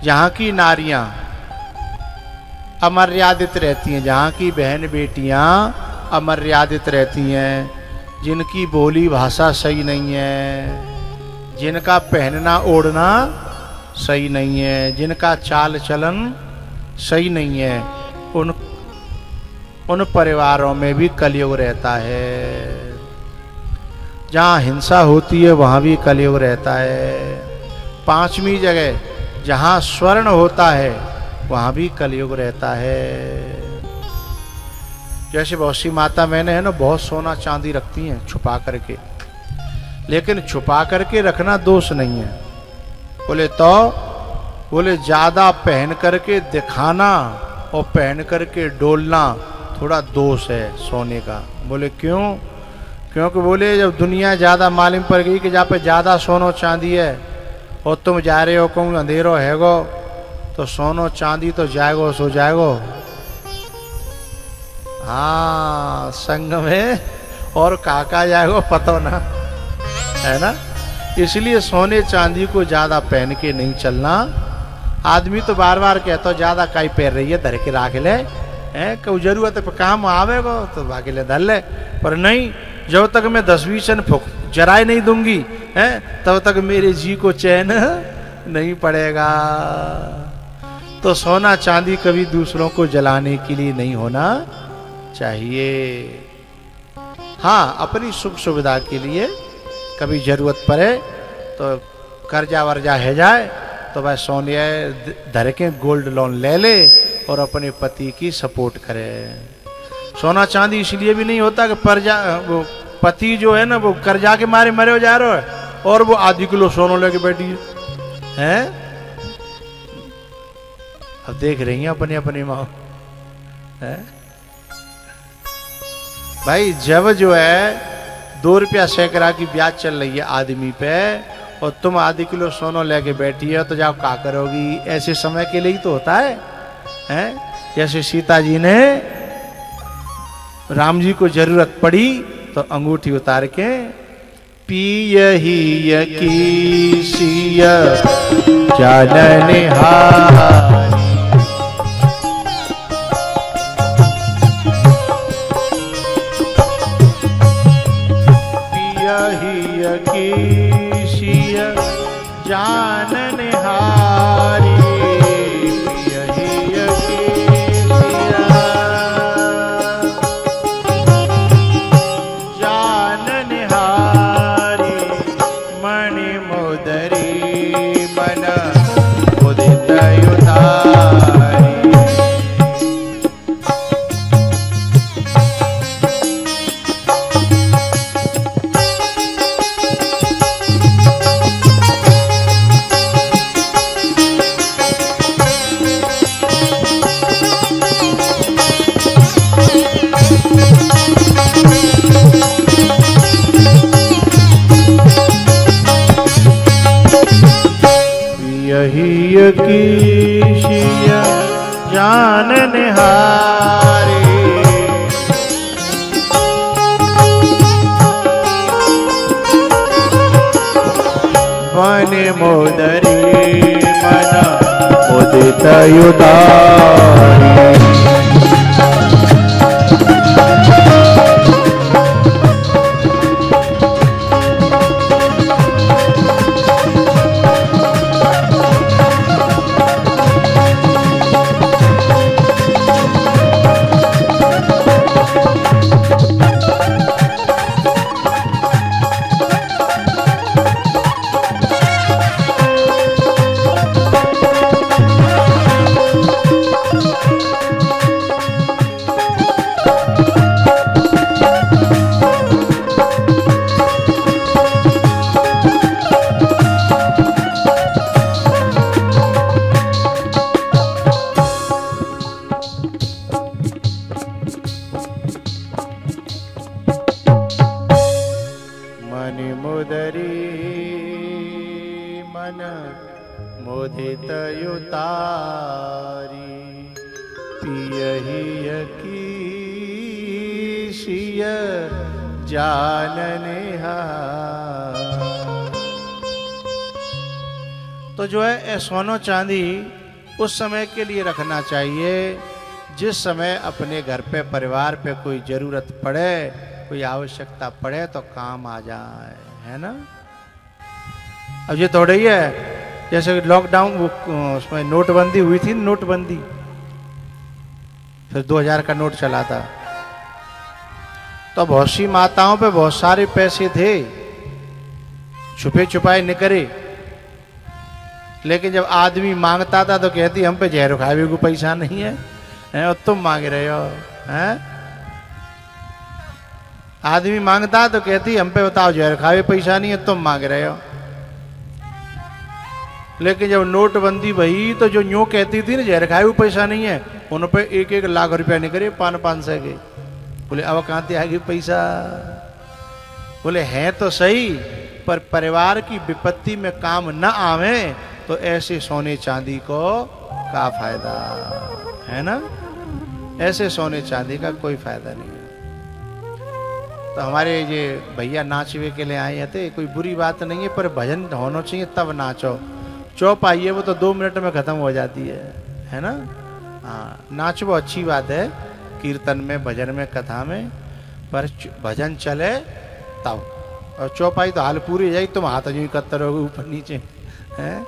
जहाँ की नारियां अमर्यादित रहती हैं, जहाँ की बहन बेटियां अमर्यादित रहती हैं, जिनकी बोली भाषा सही नहीं है, जिनका पहनना ओढ़ना सही नहीं है, जिनका चाल चलन सही नहीं है, उन परिवारों में भी कलयुग रहता है। जहाँ हिंसा होती है वहाँ भी कलयुग रहता है। पांचवी जगह जहाँ स्वर्ण होता है वहाँ भी कलयुग रहता है। जैसे बहुत सी माता मैंने है ना बहुत सोना चांदी रखती हैं छुपा करके, लेकिन छुपा करके रखना दोष नहीं है। बोले ज्यादा पहन करके दिखाना और पहन करके डोलना थोड़ा दोष है सोने का। बोले क्यों? क्योंकि बोले जब दुनिया ज्यादा मालूम पड़ गई कि जहाँ पे ज्यादा सोनो चांदी है और तुम जा रहे हो कहूँ अंधेरो हैगो, तो सोनो चांदी तो जाएगो सो जाएगो। हाँ, संग में और काका जाएगो पतो ना, है ना। इसलिए सोने चांदी को ज्यादा पहन के नहीं चलना। आदमी तो बार बार कहता ज्यादा काई पैर रही है धर के राख ले, है कोई जरूरत है काम आवेगो तो बाकी ले धर ले, पर नहीं, जब तक मैं 10-20 सन जराए नहीं दूंगी है तब तक मेरे जी को चैन नहीं पड़ेगा। तो सोना चांदी कभी दूसरों को जलाने के लिए नहीं होना चाहिए। हाँ, अपनी सुख सुविधा के लिए कभी जरूरत पड़े तो कर्जा वर्जा है जाए तो वह सोने धर के गोल्ड लोन ले ले और अपने पति की सपोर्ट करे। सोना चांदी इसलिए भी नहीं होता कि वो पति जो है ना वो कर्जा के मारे मरे हो जा रहा है और वो आधी किलो सोना लेके बैठी है। अब देख रही हैं अपनी अपनी माँ है भाई। जब जो है 2 रुपया सैकड़ा की ब्याज चल रही है आदमी पे और तुम आधी किलो सोना लेके बैठी है तो जाओ क्या करोगी? ऐसे समय के लिए ही तो होता है, हैं? जैसे सीता जी ने राम जी को जरूरत पड़ी तो अंगूठी उतार के पियहि की सिया जानने हारी, पियहि की सिया जानने हारी, की सिया जानने हारी, बन मोदरी मन उदित उदारी, तो जो है सोना चांदी उस समय के लिए रखना चाहिए जिस समय अपने घर पे परिवार पे कोई जरूरत पड़े, कोई आवश्यकता पड़े तो काम आ जाए, है ना। अब ये थोड़ा ही है जैसे लॉकडाउन उसमें नोटबंदी हुई थी, नोटबंदी फिर 2000 का नोट चला था, तो बहुत सी माताओं पे बहुत सारे पैसे थे, छुपे छुपाए निकरे, लेकिन जब आदमी मांगता था तो कहती हम पे जहर खावे को पैसा नहीं है, और तुम मांग रहे हो, हैं। आदमी मांगता तो कहती हम पे बताओ जहर खावे पैसा नहीं है, तुम मांग रहे हो। लेकिन जब नोटबंदी भई तो जो यूं कहती थी ना जहर खावे पैसा नहीं है, उन पे 1-1 लाख रुपया निकले 500 के। बोले अब कहां से आएगी पैसा। बोले हैं तो सही, पर परिवार की विपत्ति में काम न आवे तो ऐसे सोने चांदी को का फायदा, है ना। ऐसे सोने चांदी का कोई फायदा नहीं है। तो हमारे ये भैया नाचवे के लिए आए थे, कोई बुरी बात नहीं है, पर भजन होना चाहिए तब नाचो। चौपाई है वो तो 2 मिनट में खत्म हो जाती है ना। हाँ, नाचो अच्छी बात है, कीर्तन में, भजन में, कथा में, पर भजन चले तब। और चौपाई तो हाल पूरी जाएगी, तुम हाथ जो कत्तर हो ऊपर नीचे, हैं।